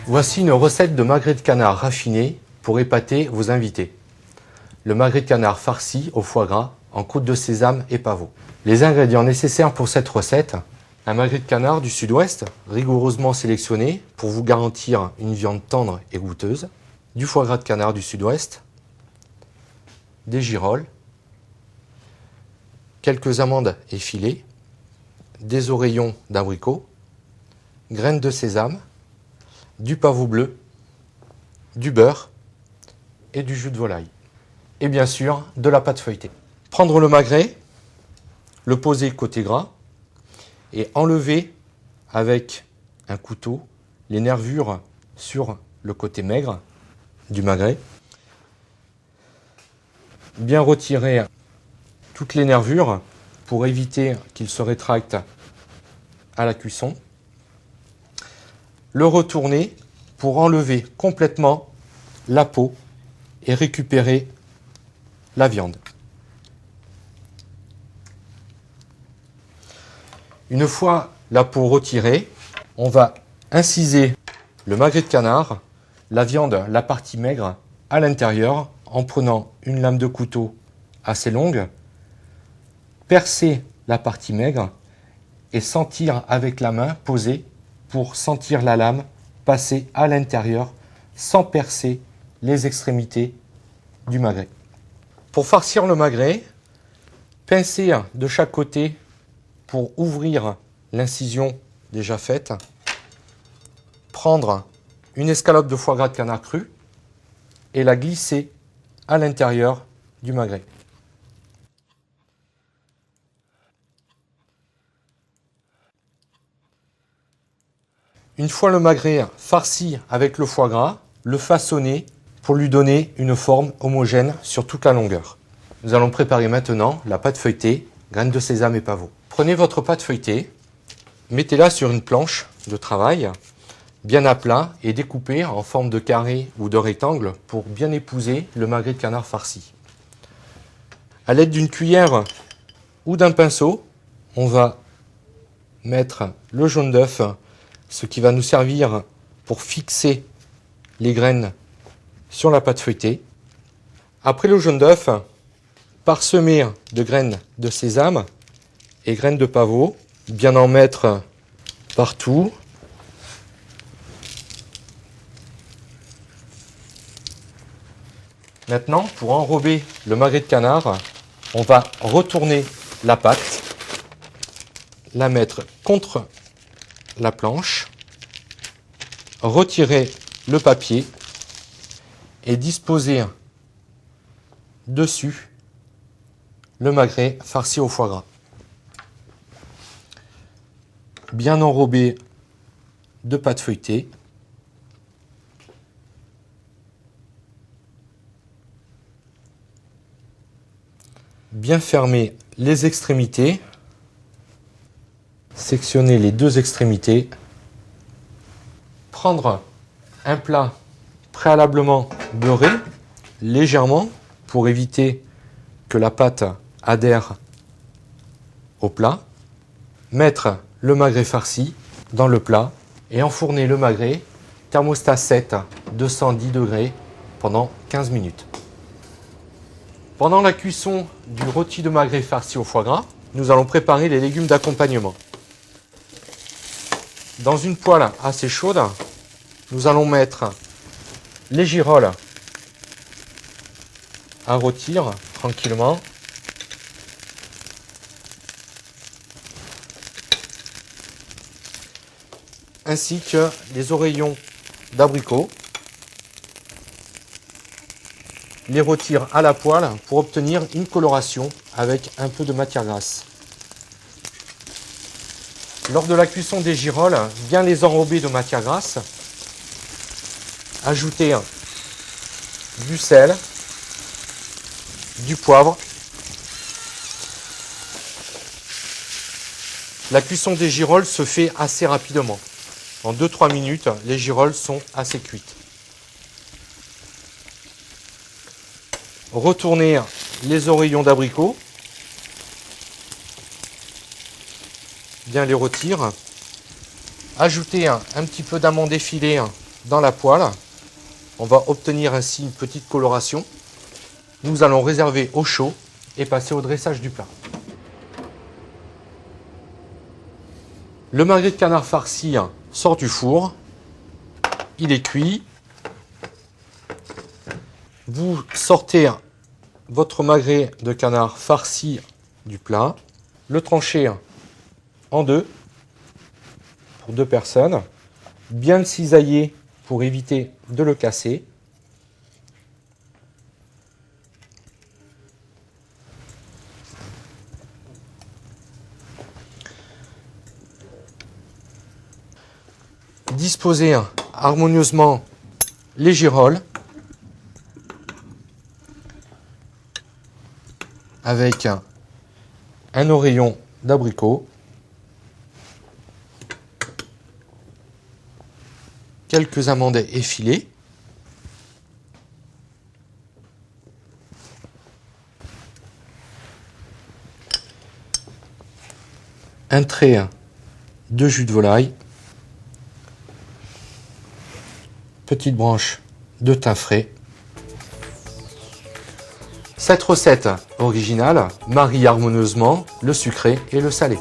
Voici une recette de magret de canard raffiné pour épater vos invités. Le magret de canard farci au foie gras en croûte de sésame et pavot. Les ingrédients nécessaires pour cette recette: un magret de canard du sud-ouest, rigoureusement sélectionné pour vous garantir une viande tendre et goûteuse, du foie gras de canard du sud-ouest, des girolles, quelques amandes effilées, des oreillons d'abricot, graines de sésame, du pavot bleu, du beurre et du jus de volaille. Et bien sûr, de la pâte feuilletée. Prendre le magret, le poser côté gras et enlever avec un couteau les nervures sur le côté maigre du magret. Bien retirer toutes les nervures pour éviter qu'il se rétracte à la cuisson. Le retourner pour enlever complètement la peau et récupérer la viande. Une fois la peau retirée, on va inciser le magret de canard, la viande, la partie maigre, à l'intérieur en prenant une lame de couteau assez longue, percer la partie maigre et sentir avec la main posée pour sentir la lame passer à l'intérieur sans percer les extrémités du magret. Pour farcir le magret, pincer de chaque côté pour ouvrir l'incision déjà faite. Prendre une escalope de foie gras de canard cru et la glisser à l'intérieur du magret. Une fois le magret farci avec le foie gras, le façonner pour lui donner une forme homogène sur toute la longueur. Nous allons préparer maintenant la pâte feuilletée, graines de sésame et pavot. Prenez votre pâte feuilletée, mettez-la sur une planche de travail, bien à plat et découpée en forme de carré ou de rectangle pour bien épouser le magret de canard farci. À l'aide d'une cuillère ou d'un pinceau, on va mettre le jaune d'œuf, ce qui va nous servir pour fixer les graines sur la pâte feuilletée. Après le jaune d'œuf, parsemer de graines de sésame et graines de pavot, bien en mettre partout. Maintenant, pour enrober le magret de canard, on va retourner la pâte, la mettre contre la planche, retirer le papier et disposer dessus le magret farci au foie gras. Bien enrobé de pâte feuilletée. Bien fermer les extrémités. Sectionner les deux extrémités. Prendre un plat préalablement beurré, légèrement, pour éviter que la pâte adhère au plat. Mettre le magret farci dans le plat et enfourner le magret, thermostat 7, 210 degrés, pendant 15 minutes. Pendant la cuisson du rôti de magret farci au foie gras, nous allons préparer les légumes d'accompagnement. Dans une poêle assez chaude, nous allons mettre les girolles à rôtir tranquillement. Ainsi que les oreillons d'abricot. Les rôtir à la poêle pour obtenir une coloration avec un peu de matière grasse. Lors de la cuisson des girolles, bien les enrober de matière grasse. Ajouter du sel, du poivre. La cuisson des girolles se fait assez rapidement. En 2-3 minutes, les girolles sont assez cuites. Retourner les oreillons d'abricot. Bien les rôtir. Ajouter un petit peu d'amande effilée dans la poêle. On va obtenir ainsi une petite coloration. Nous allons réserver au chaud et passer au dressage du plat. Le magret de canard farci sort du four. Il est cuit. Vous sortez votre magret de canard farci du plat. Le tranchez en deux pour 2 personnes. Bien le cisailler pour éviter de le casser. Disposez harmonieusement les girolles avec un oreillon d'abricot, quelques amandes effilées, un trait de jus de volaille, petite branche de thym frais. Cette recette originale marie harmonieusement le sucré et le salé.